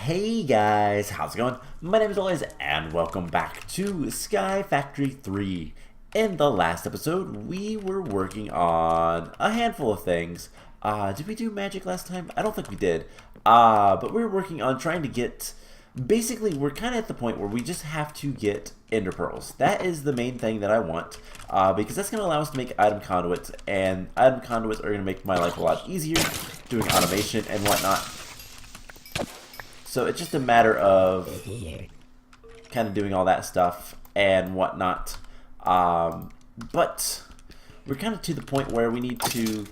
Hey guys, how's it going? My name is Elias and welcome back to Sky Factory 3. In the last episode, we were working on a handful of things. Did we do magic last time? I don't think we did. But we were working on trying to get... Basically, we're kind of at the point where we just have to get ender pearls. That is the main thing that I want, because that's going to allow us to make item conduits, and item conduits are going to make my life a lot easier, doing automation and whatnot. So it's just a matter of kind of doing all that stuff and whatnot. But we're kind of to the point where we need to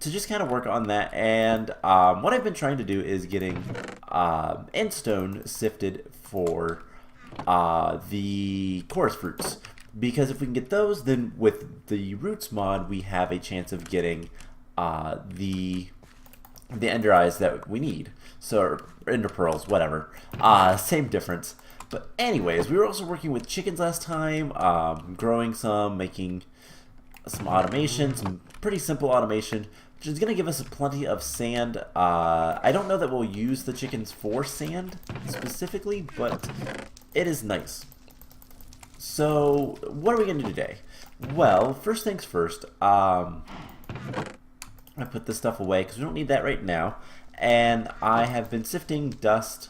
just kind of work on that. And what I've been trying to do is getting end stone sifted for the chorus fruits. Because if we can get those, then with the roots mod, we have a chance of getting the ender eyes that we need. So, ender pearls, whatever. Same difference. But anyways, we were also working with chickens last time, growing some, making some automation, some pretty simple automation, which is going to give us plenty of sand. I don't know that we'll use the chickens for sand specifically, but it is nice. So, what are we going to do today? Well, first things first, I put this stuff away because we don't need that right now. And I have been sifting dust.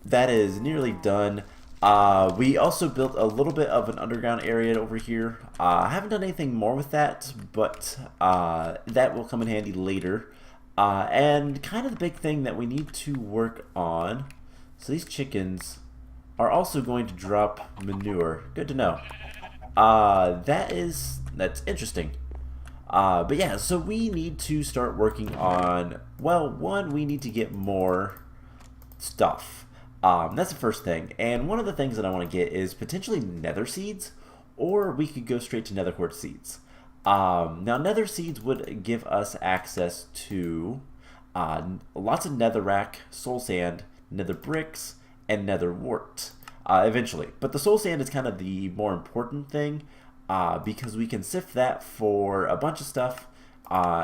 That is nearly done. We also built a little bit of an underground area over here. I haven't done anything more with that, but that will come in handy later. And kind of the big thing that we need to work on. So these chickens are also going to drop manure. Good to know. That's interesting. But yeah, so we need to start working on, well, one, we need to get more stuff. That's the first thing. And one of the things that I want to get is potentially nether seeds, or we could go straight to nether quartz seeds. Now, nether seeds would give us access to lots of netherrack, soul sand, nether bricks, and nether wart eventually. But the soul sand is kind of the more important thing. Because we can sift that for a bunch of stuff,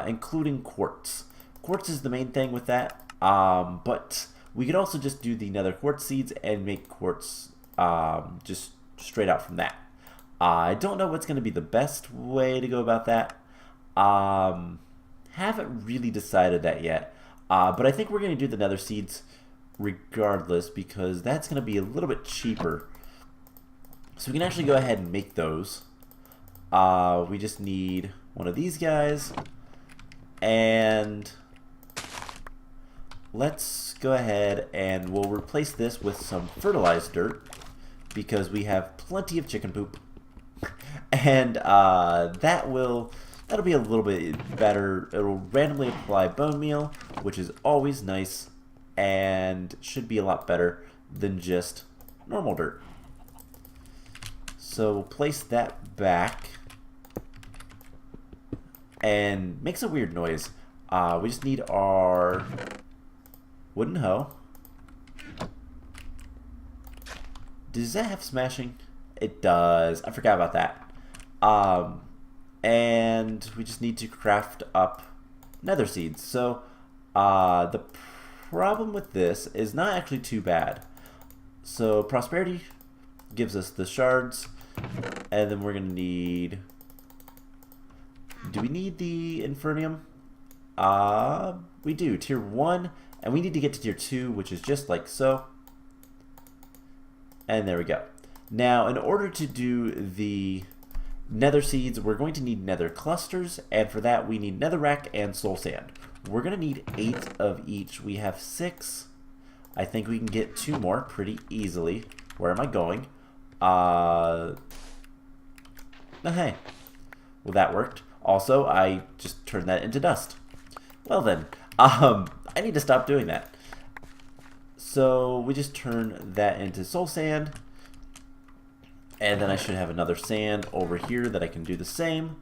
including quartz. Quartz is the main thing with that, but we could also just do the nether quartz seeds and make quartz just straight out from that. I don't know what's going to be the best way to go about that. Haven't really decided that yet, but I think we're going to do the nether seeds regardless because that's going to be a little bit cheaper. So we can actually go ahead and make those. We just need one of these guys, and let's go ahead and we'll replace this with some fertilized dirt because we have plenty of chicken poop, and that'll be a little bit better. It'll randomly apply bone meal, which is always nice and should be a lot better than just normal dirt. So we'll place that back. And makes a weird noise. We just need our wooden hoe. Does that have smashing? It does. I forgot about that. And we just need to craft up nether seeds. So the problem with this is not actually too bad. So prosperity gives us the shards, and then we're gonna need... Do we need the Infernium? We do. Tier 1. And we need to get to Tier 2, which is just like so. And there we go. Now, in order to do the nether seeds, we're going to need nether clusters. And for that, we need netherrack and soul sand. We're going to need 8 of each. We have 6. I think we can get 2 more pretty easily. Where am I going? Oh, hey. Well, that worked. Also, I just turned that into dust. Well then, I need to stop doing that. So we just turn that into soul sand. And then I should have another sand over here that I can do the same.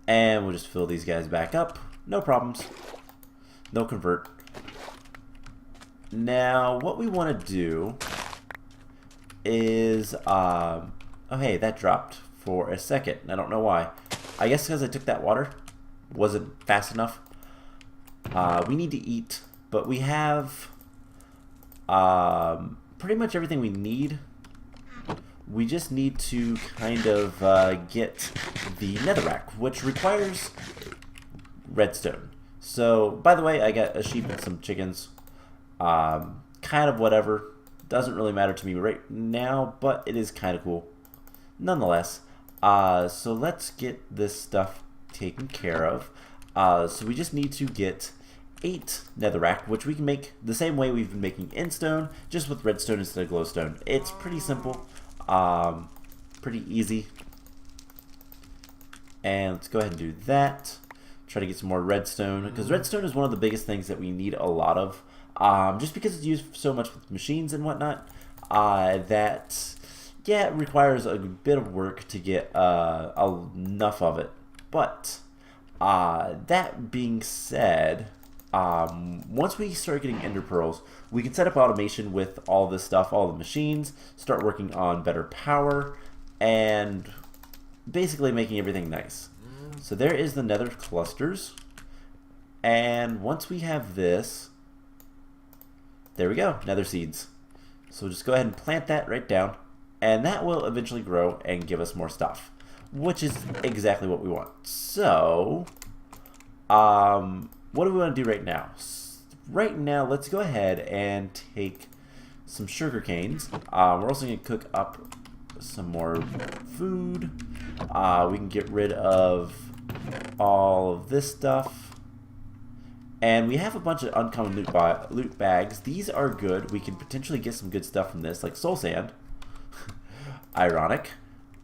And we'll just fill these guys back up. No problems. No convert. Now, what we want to do is... oh, hey, that dropped for a second. I don't know why. I guess because I took that water. Wasn't fast enough. We need to eat, but we have pretty much everything we need. We just need to kind of get the netherrack, which requires redstone. So, by the way, I got a sheep and some chickens. Kind of whatever. Doesn't really matter to me right now, but it is kind of cool. Nonetheless, so let's get this stuff taken care of. So we just need to get 8 netherrack, which we can make the same way we've been making endstone, just with redstone instead of glowstone. It's pretty simple. Pretty easy. And let's go ahead and do that. Try to get some more redstone, because redstone is one of the biggest things that we need a lot of. Just because it's used so much with machines and whatnot, that, yeah, it requires a bit of work to get enough of it. But, that being said, once we start getting ender pearls, we can set up automation with all this stuff, all the machines, start working on better power, and basically making everything nice. So there is the nether clusters, and once we have this, there we go, nether seeds. So we'll just go ahead and plant that right down, and that will eventually grow and give us more stuff, which is exactly what we want. So, what do we want to do right now? Right now, let's go ahead and take some sugar canes. We're also going to cook up some more food. We can get rid of all of this stuff. And we have a bunch of uncommon loot bags. These are good. We can potentially get some good stuff from this, like soul sand. Ironic.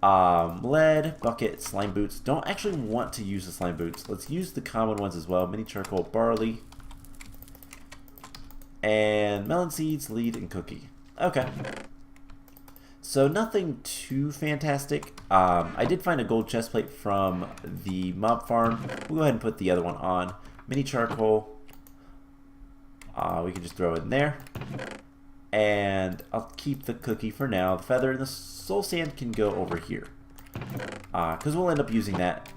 Lead, bucket, slime boots. Don't actually want to use the slime boots. Let's use the common ones as well. Mini charcoal, barley, and melon seeds, lead, and cookie. Okay. So nothing too fantastic. I did find a gold chest plate from the mob farm. We'll go ahead and put the other one on. Mini charcoal. We can just throw it in there. And I'll keep the cookie for now. The feather and the soul sand can go over here. Because we'll end up using that,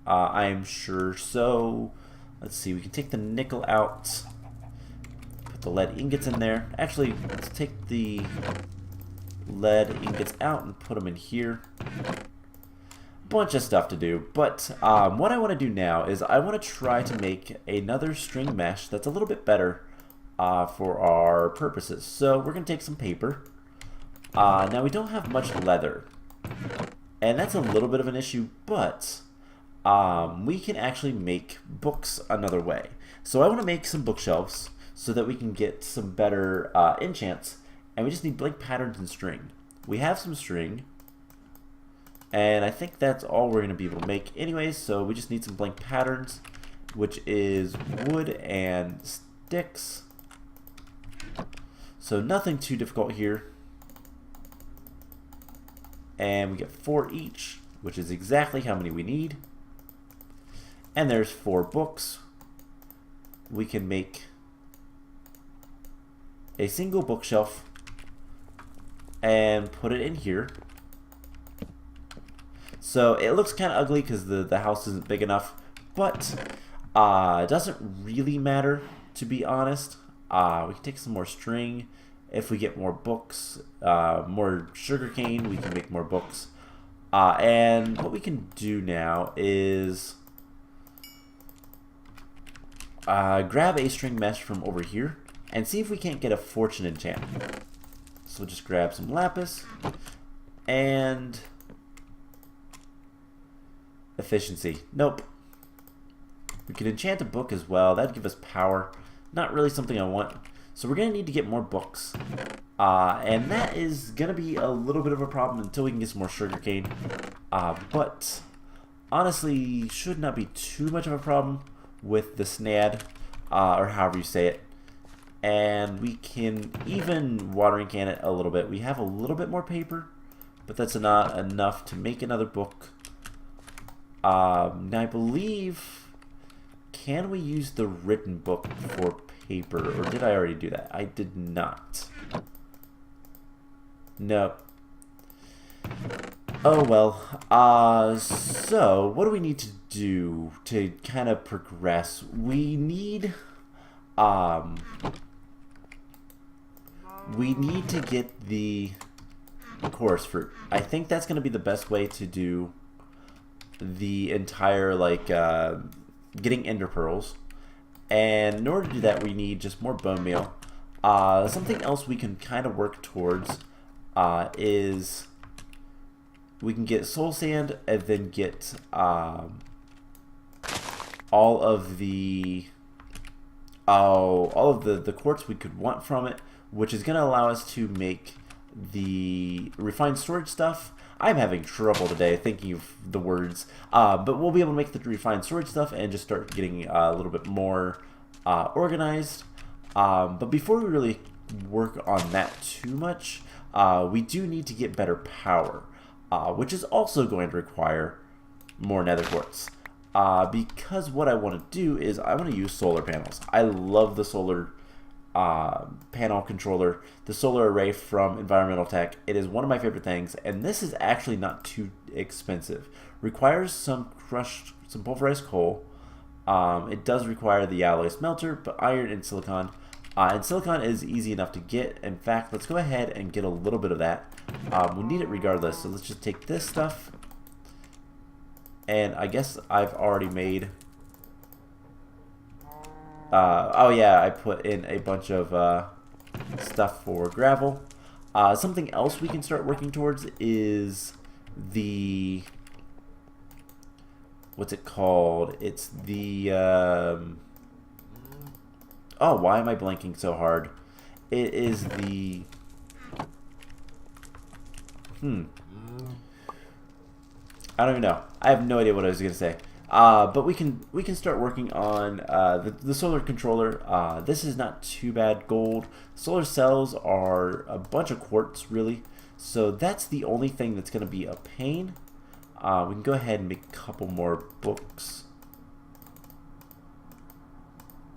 I'm sure. So, let's see. We can take the nickel out. Put the lead ingots in there. Actually, let's take the lead ingots out and put them in here. Bunch of stuff to do. But what I want to do now is I want to try to make another string mesh that's a little bit better for our purposes. So we're going to take some paper. Now we don't have much leather, and that's a little bit of an issue, but we can actually make books another way. So I want to make some bookshelves so that we can get some better enchants, and we just need blank patterns and string. We have some string, and I think that's all we're going to be able to make anyways, so we just need some blank patterns, which is wood and sticks. So nothing too difficult here. And we get 4 each, which is exactly how many we need. And there's 4 books. We can make a single bookshelf and put it in here. So it looks kind of ugly because the house isn't big enough, but it doesn't really matter, to be honest. We can take some more string. If we get more books, more sugarcane, we can make more books. And what we can do now is grab a string mesh from over here and see if we can't get a fortune enchant. So we'll just grab some lapis and efficiency. Nope. We could enchant a book as well. That'd give us power. Not really something I want. So we're going to need to get more books. And that is going to be a little bit of a problem until we can get some more sugarcane. But honestly, should not be too much of a problem with the snad, or however you say it. And we can even watering can it a little bit. We have a little bit more paper, but that's not enough to make another book. Now I believe, can we use the written book for paper, or did I already do that? I did not. No. Oh well. So what do we need to do to kind of progress, we need to get the chorus fruit. I think that's going to be the best way to do the entire, like, getting ender pearls. And in order to do that, we need just more bone meal. Something else we can kind of work towards is we can get soul sand and then get all of the quartz we could want from it, which is going to allow us to make the refined storage stuff. I'm having trouble today thinking of the words, but we'll be able to make the refined storage stuff and just start getting a little bit more organized. But before we really work on that too much, we do need to get better power, which is also going to require more nether quartz. Because what I want to do is I want to use solar panels. I love the solar panel controller, the solar array from Environmental Tech. It is one of my favorite things, and this is actually not too expensive. Requires some pulverized coal. It does require the alloy smelter, but iron and silicon. And silicon is easy enough to get. In fact, let's go ahead and get a little bit of that. We need it regardless, so let's just take this stuff. And I guess I've already made... oh yeah, I put in a bunch of stuff for gravel. Something else we can start working towards is the... what's it called? It's the... oh, why am I blanking so hard? It is the... I don't even know. I have no idea what I was going to say. But we can start working on the solar controller. This is not too bad. Gold. Solar cells are a bunch of quartz, really. So that's the only thing that's going to be a pain. We can go ahead and make a couple more books.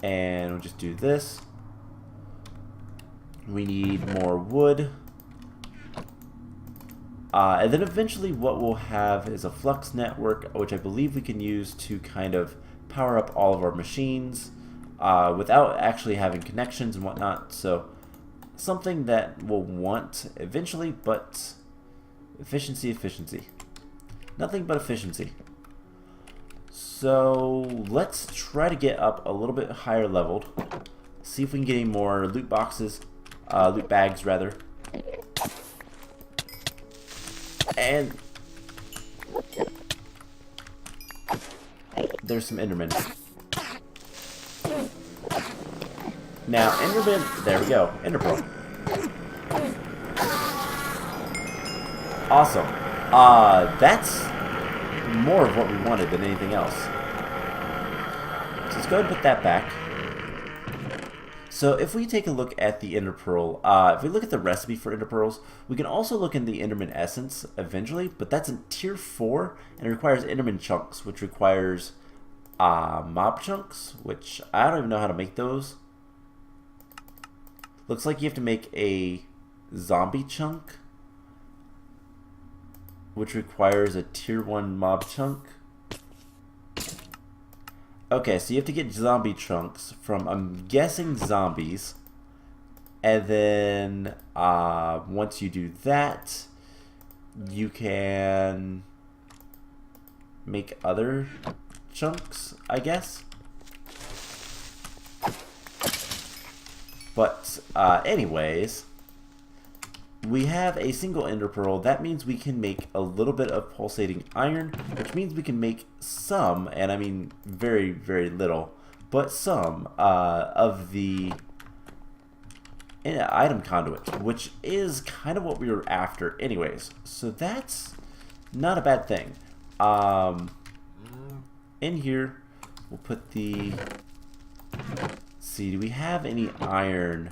And we'll just do this. We need more wood. And then eventually what we'll have is a flux network, which I believe we can use to kind of power up all of our machines without actually having connections and whatnot. So something that we'll want eventually, but efficiency. Nothing but efficiency. So let's try to get up a little bit higher leveled. See if we can get any more loot boxes, loot bags rather. And there's some Endermen. Now, Enderman, there we go, Ender Pearl. Awesome. That's more of what we wanted than anything else. So let's go ahead and put that back. So if we take a look at the Ender Pearl, if we look at the recipe for Ender Pearls, we can also look in the Enderman Essence eventually, but that's in Tier 4, and it requires Enderman Chunks, which requires Mob Chunks, which I don't even know how to make those. Looks like you have to make a Zombie Chunk, which requires a Tier 1 Mob Chunk. Okay, so you have to get zombie chunks from, I'm guessing, zombies. And then, once you do that, you can make other chunks, I guess. But, anyways, we have a single Ender Pearl. That means we can make a little bit of pulsating iron, which means we can make some, and I mean very, very little, but some of the item conduits, which is kind of what we were after anyways. So that's not a bad thing. In here, we'll put the... let's see, do we have any iron?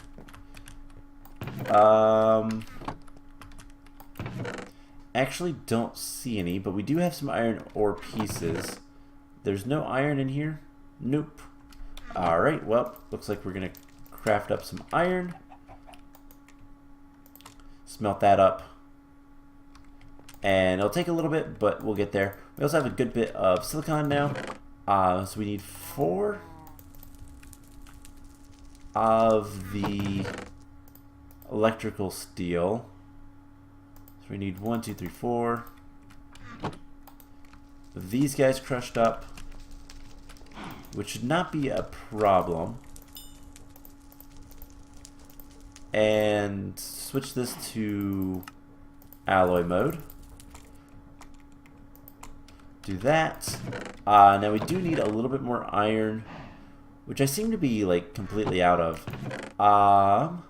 Actually don't see any, but we do have some iron ore pieces. There's no iron in here? Nope. Alright, well, looks like we're gonna craft up some iron. Smelt that up. And it'll take a little bit, but we'll get there. We also have a good bit of silicon now. So we need 4 of the electrical steel. So we need 1, 2, 3, 4 of these guys crushed up, which should not be a problem. And switch this to alloy mode. Do that. Now we do need a little bit more iron, which I seem to be like completely out of.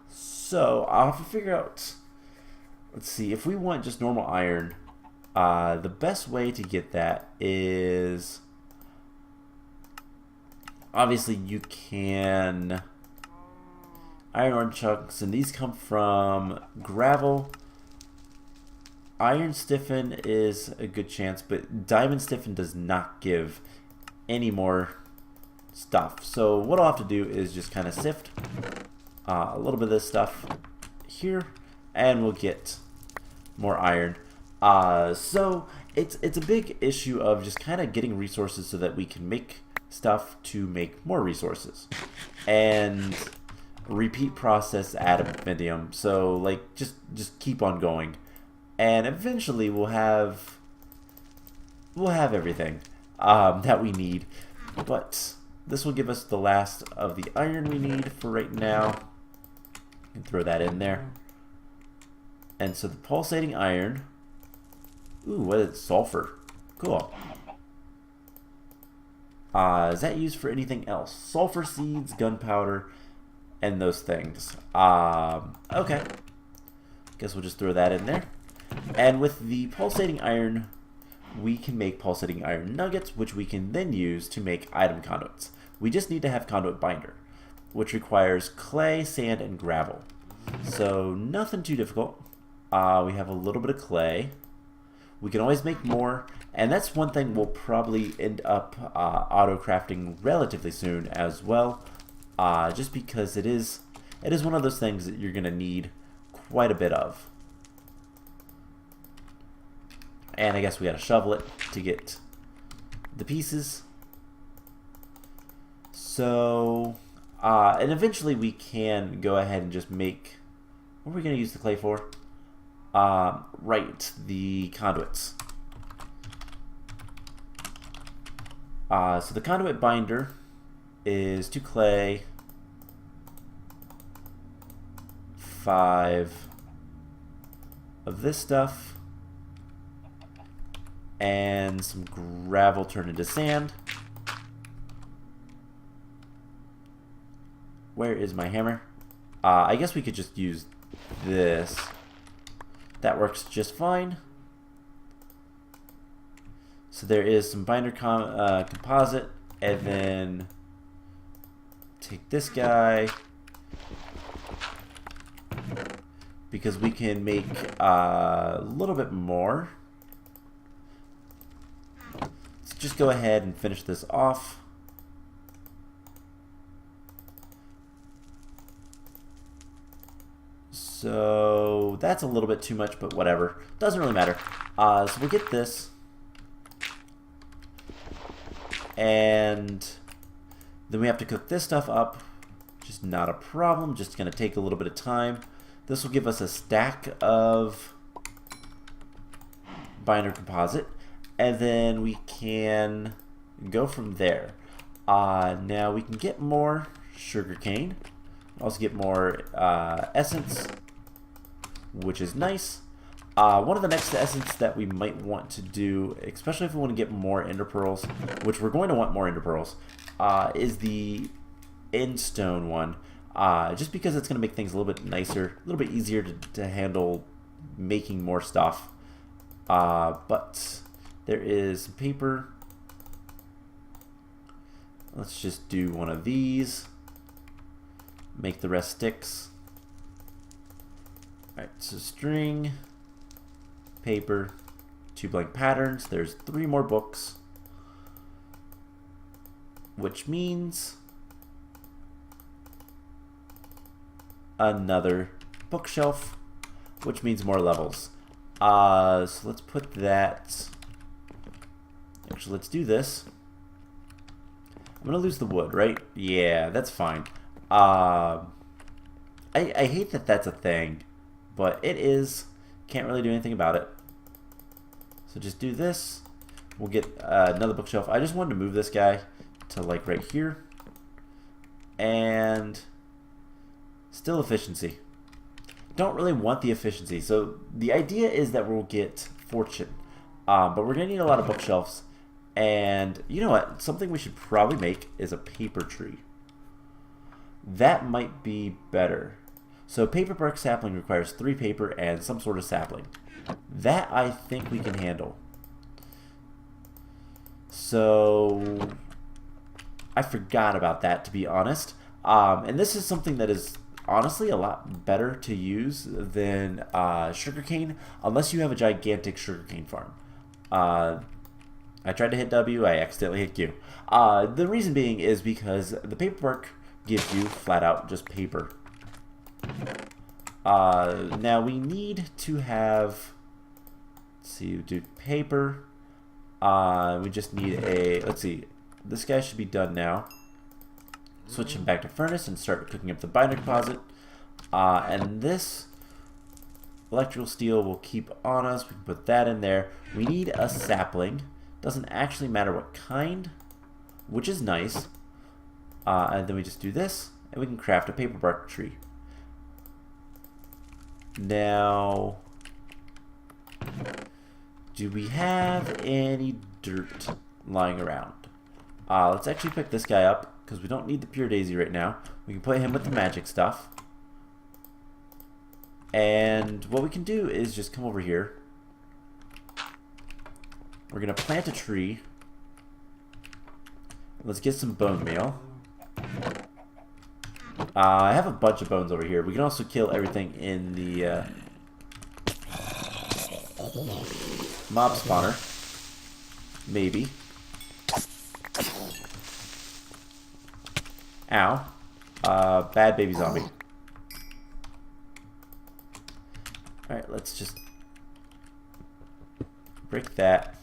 So I'll have to figure out. Let's see, if we want just normal iron, the best way to get that is obviously you can iron ore chunks, and these come from gravel. Iron stiffen is a good chance, but diamond stiffen does not give any more stuff. So what I'll have to do is just kind of sift a little bit of this stuff here, and we'll get more iron. So it's a big issue of just kind of getting resources so that we can make stuff to make more resources, and repeat process ad infinitum. So like just keep on going. And eventually we'll have everything that we need. But this will give us the last of the iron we need for right now. You can throw that in there. And so the pulsating iron. Ooh, what is it? Sulfur. Cool. Is that used for anything else? Sulfur seeds, gunpowder, and those things. Okay. Guess we'll just throw that in there. And with the pulsating iron, we can make pulsating iron nuggets, which we can then use to make item conduits. We just need to have conduit binder, which requires clay, sand, and gravel. So nothing too difficult. We have a little bit of clay. We can always make more, and that's one thing we'll probably end up auto-crafting relatively soon as well, just because it is one of those things that you're going to need quite a bit of. And I guess we got to shovel it to get the pieces. So, and eventually we can go ahead and just make, what are we going to use the clay for? Right, the conduits. So the conduit binder is 2 clay, 5 of this stuff, and some gravel turned into sand. Where is my hammer? I guess we could just use this. That works just fine. So there is some binder composite, and then take this guy, because we can make a little bit more. Let's just go ahead and finish this off. So that's a little bit too much, but whatever. Doesn't really matter. So we'll get this. And then we have to cook this stuff up. Just not a problem. Just going to take a little bit of time. This will give us a stack of binder composite. And then we can go from there. Now we can get more sugarcane. Also get more essence, which is nice. One of the next essence that we might want to do, especially if we want to get more ender pearls, which we're going to want more ender pearls, is the endstone one. Just because it's going to make things a little bit nicer, a little bit easier to handle making more stuff. But there is some paper. Let's just do one of these. Make the rest sticks. Alright, so string, paper, 2 blank patterns. There's 3 more books, which means another bookshelf, which means more levels. So let's put that. Actually, let's do this. I'm gonna lose the wood, right? Yeah, that's fine. I hate that that's a thing, but it is. Can't really do anything about it. So just do this. We'll get another bookshelf. I just wanted to move this guy to like right here. And still efficiency. Don't really want the efficiency. So the idea is that we'll get fortune. But we're going to need a lot of bookshelves. And you know what? Something we should probably make is a paper tree. That might be better. So paper bark sapling requires 3 paper and some sort of sapling. That I think we can handle. So I forgot about that, to be honest. And this is something that is honestly a lot better to use than sugarcane, unless you have a gigantic sugarcane farm. I tried to hit W, I accidentally hit Q. The reason being is because the paper bark gives you flat out just paper. Now we need to have, let's see, do paper. We just need a, let's see, this guy should be done now. Switch him back to furnace and start cooking up the binder composite. And this electrical steel will keep on us. We can put that in there. We need a sapling. Doesn't actually matter what kind, which is nice. And then we just do this, and we can craft a paper bark tree. Now, do we have any dirt lying around? Let's actually pick this guy up, because we don't need the pure daisy right now. We can play him with the magic stuff. And what we can do is just come over here. We're going to plant a tree. Let's get some bone meal. I have a bunch of bones over here. We can also kill everything in the mob spawner. Maybe. Ow. Bad baby zombie. Alright, let's just break that.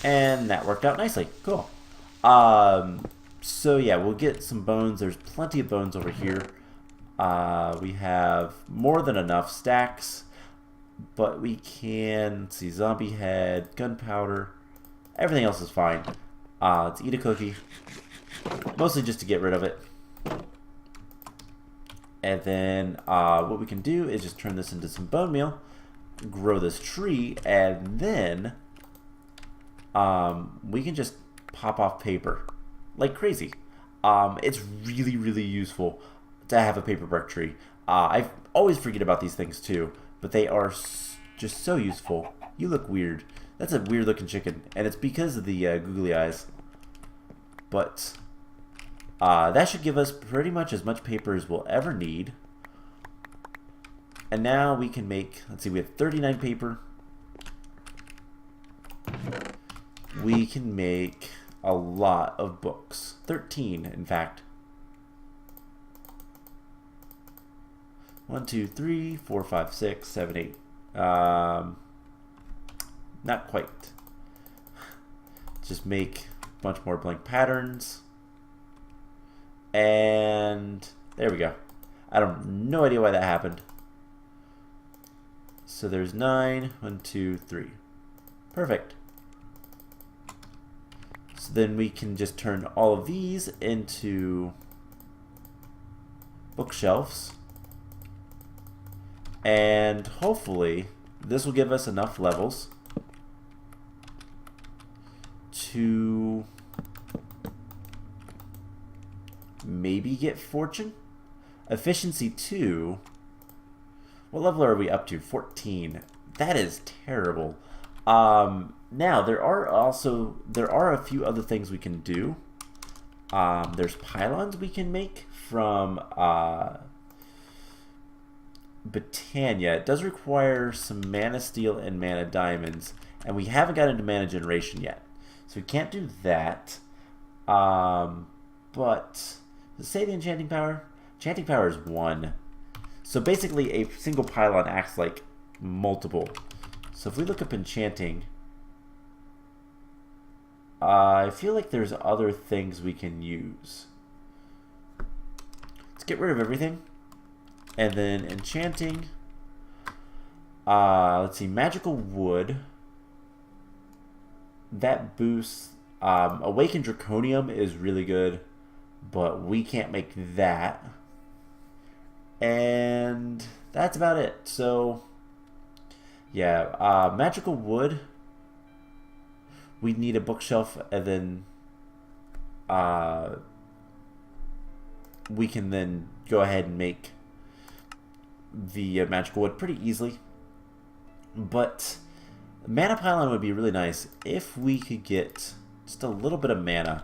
And that worked out nicely. Cool. So yeah, we'll get some bones. There's plenty of bones over here. We have more than enough stacks. But we can, let's see, zombie head, gunpowder. Everything else is fine. Let's eat a cookie. Mostly just to get rid of it. And then what we can do is just turn this into some bone meal. Grow this tree. And then we can just pop off paper like crazy. It's really, really useful to have a paper bark tree. I always forget about these things too, but they are just so useful. You look weird. That's a weird looking chicken, and it's because of the googly eyes. But that should give us pretty much as much paper as we'll ever need. And now we can make, let's see, we have 39 paper. We can make a lot of books. 13, in fact. 1, 2, 3, 4, 5, 6, 7, 8. Not quite. Just make a bunch more blank patterns. And there we go. I have no idea why that happened. So there's 9. 1, 2, 3. Perfect. So then we can just turn all of these into bookshelves. And hopefully this will give us enough levels to maybe get fortune. Efficiency 2. What level are we up to? 14. That is terrible. Now there are a few other things we can do. There's pylons we can make from Britannia. It does require some mana steel and mana diamonds, and we haven't got into mana generation yet, so we can't do that. But does it say the enchanting power? Enchanting power is 1. So basically a single pylon acts like multiple. So if we look up enchanting, I feel like there's other things we can use. Let's get rid of everything. And then enchanting. Let's see, magical wood. That boosts. Awakened draconium is really good, but we can't make that. And that's about it. So, yeah, magical wood. We need a bookshelf, and then we can then go ahead and make the magical wood pretty easily. But mana pylon would be really nice if we could get just a little bit of mana.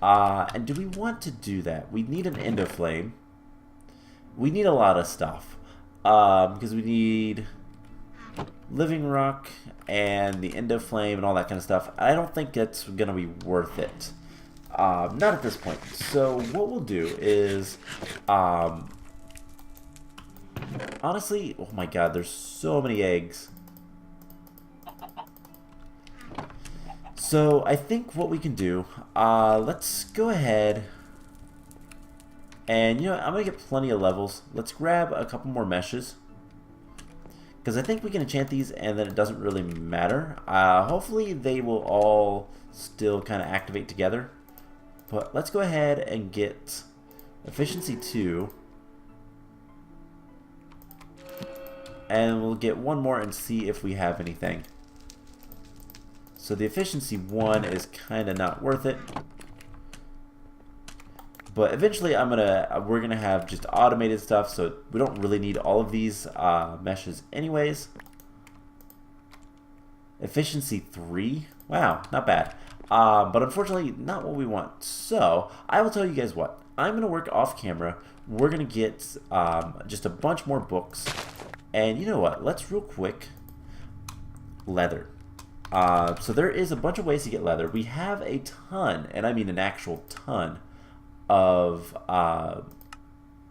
And do we want to do that? We need an endo flame. We need a lot of stuff. Because we need living rock and the endo flame and all that kind of stuff. I don't think it's going to be worth it. Not at this point. So what we'll do is... honestly, oh my god, there's so many eggs. So I think what we can do, let's go ahead and, you know, I'm going to get plenty of levels. Let's grab a couple more meshes, because I think we can enchant these and then it doesn't really matter. Hopefully they will all still kind of activate together. But let's go ahead and get efficiency 2. And we'll get one more and see if we have anything. So the efficiency 1 is kind of not worth it. But eventually we're gonna have just automated stuff, so we don't really need all of these meshes anyways. Efficiency 3, wow, not bad. But unfortunately not what we want. So I will tell you guys what, I'm gonna work off camera. We're gonna get just a bunch more books. And you know what, let's real quick, leather. So there is a bunch of ways to get leather. We have a ton, and I mean an actual ton, of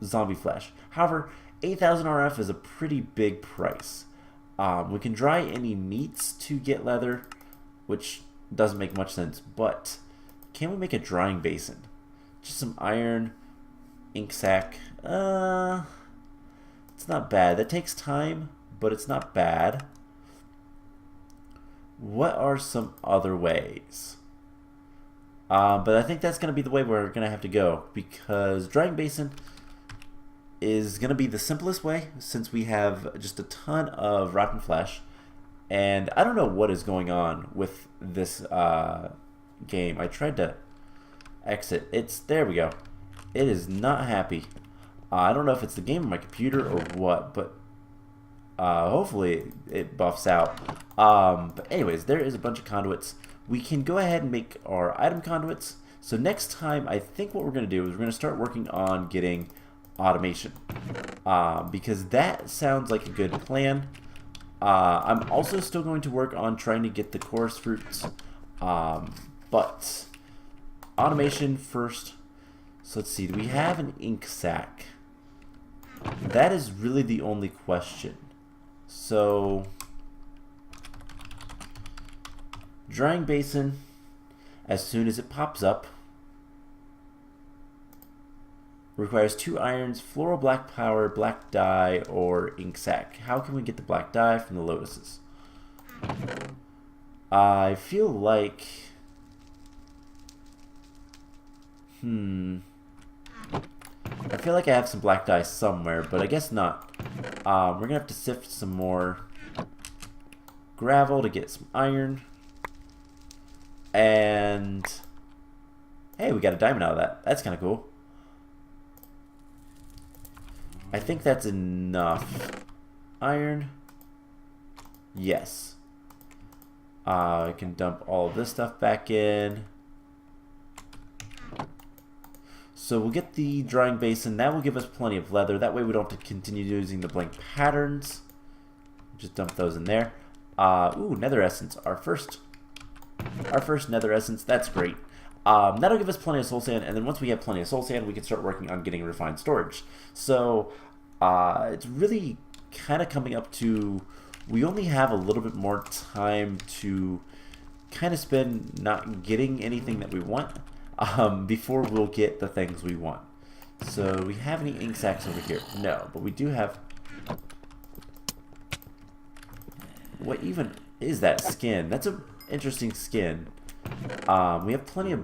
zombie flesh. However, 8,000 RF is a pretty big price. We can dry any meats to get leather, which doesn't make much sense, but can we make a drying basin? Just some iron, ink sac. It's not bad. That takes time, but it's not bad. What are some other ways? But I think that's going to be the way we're going to have to go, because drying basin is going to be the simplest way, since we have just a ton of rotten flesh. And I don't know what is going on with this game. I tried to exit. There we go. It is not happy. I don't know if it's the game or my computer or what, but hopefully it buffs out. But anyways, there is a bunch of conduits. We can go ahead and make our item conduits. So next time, I think what we're going to do is we're going to start working on getting automation. Because that sounds like a good plan. I'm also still going to work on trying to get the chorus fruits. But automation first. So let's see, do we have an ink sac? That is really the only question. So, drying basin, as soon as it pops up, requires 2 irons, floral black powder, black dye, or ink sac. How can we get the black dye from the lotuses? I feel like... I feel like I have some black dye somewhere, but I guess not. We're going to have to sift some more gravel to get some iron. And... hey, we got a diamond out of that. That's kind of cool. I think that's enough. Iron. Yes. I can dump all of this stuff back in. So we'll get the drying basin. That will give us plenty of leather. That way we don't have to continue using the blank patterns. Just dump those in there. Ooh, nether essence. Our first nether essence. That's great. That'll give us plenty of soul sand, and then once we have plenty of soul sand, we can start working on getting refined storage. So it's really kind of coming up to, we only have a little bit more time to kind of spend not getting anything that we want before we'll get the things we want. So we have any ink sacs over here? No, but we do have... What even is that skin? That's an interesting skin. We have plenty of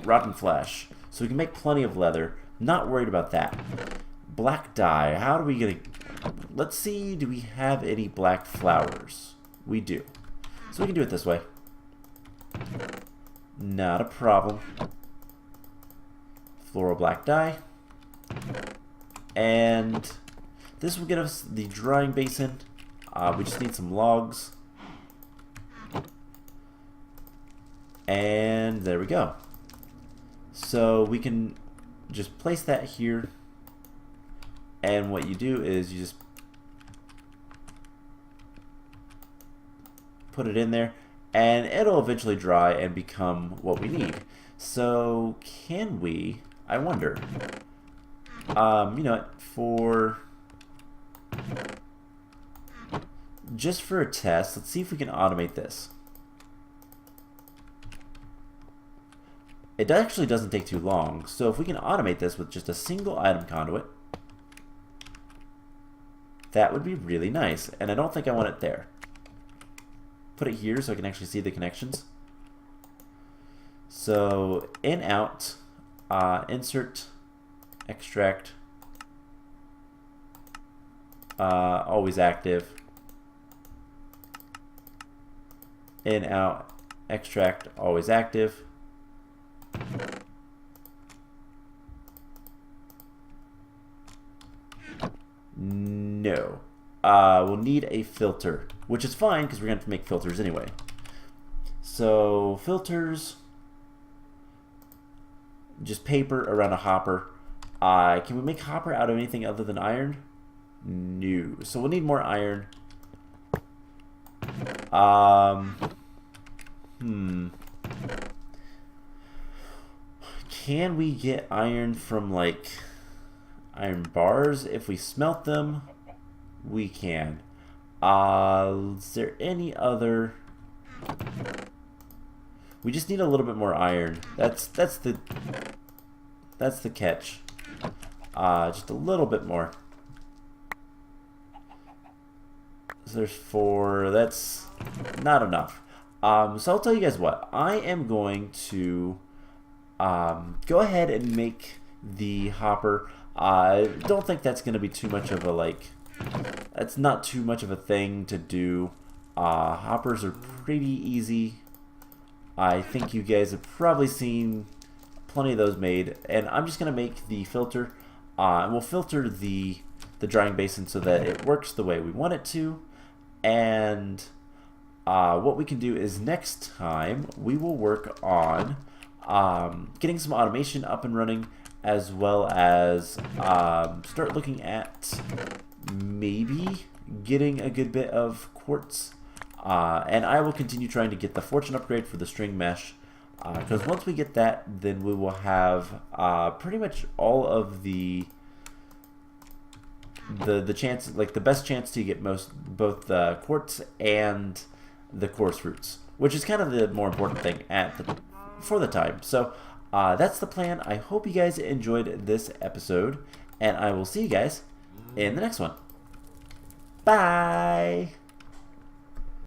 rotten flesh, so we can make plenty of leather. Not worried about that. Black dye. How do we get a... Let's see, do we have any black flowers? We do. So we can do it this way. Not a problem. Floral black dye. And this will get us the drying basin. We just need some logs. And there we go. So we can just place that here. And what you do is you just put it in there, and it'll eventually dry and become what we need. So can we, I wonder, you know what, just for a test, let's see if we can automate this. It actually doesn't take too long, so if we can automate this with just a single item conduit, that would be really nice. And I don't think I want it there. Put it here so I can actually see the connections. So in, out, insert, extract, always active, in, out, extract, always active. No. We'll need a filter, which is fine because we're going to have to make filters anyway. So filters, just paper around a hopper. Can we make hopper out of anything other than iron? No. So we'll need more iron. Can we get iron from like iron bars if we smelt them? We can. Is there any other? We just need a little bit more iron. That's the catch. Just a little bit more. So there's 4. That's not enough. So I'll tell you guys what. I am going to go ahead and make the hopper. I don't think that's going to be too much of a that's not too much of a thing to do. Hoppers are pretty easy. I think you guys have probably seen plenty of those made, and I'm just going to make the filter, and we'll filter the drying basin so that it works the way we want it to. And what we can do is next time we will work on getting some automation up and running, as well as start looking at maybe getting a good bit of quartz. And I will continue trying to get the fortune upgrade for the string mesh, because once we get that, then we will have pretty much all of the chance, like the best chance to get both the quartz and the coarse roots, which is kind of the more important thing for the time. So that's the plan. I hope you guys enjoyed this episode, and I will see you guys in the next one. Bye!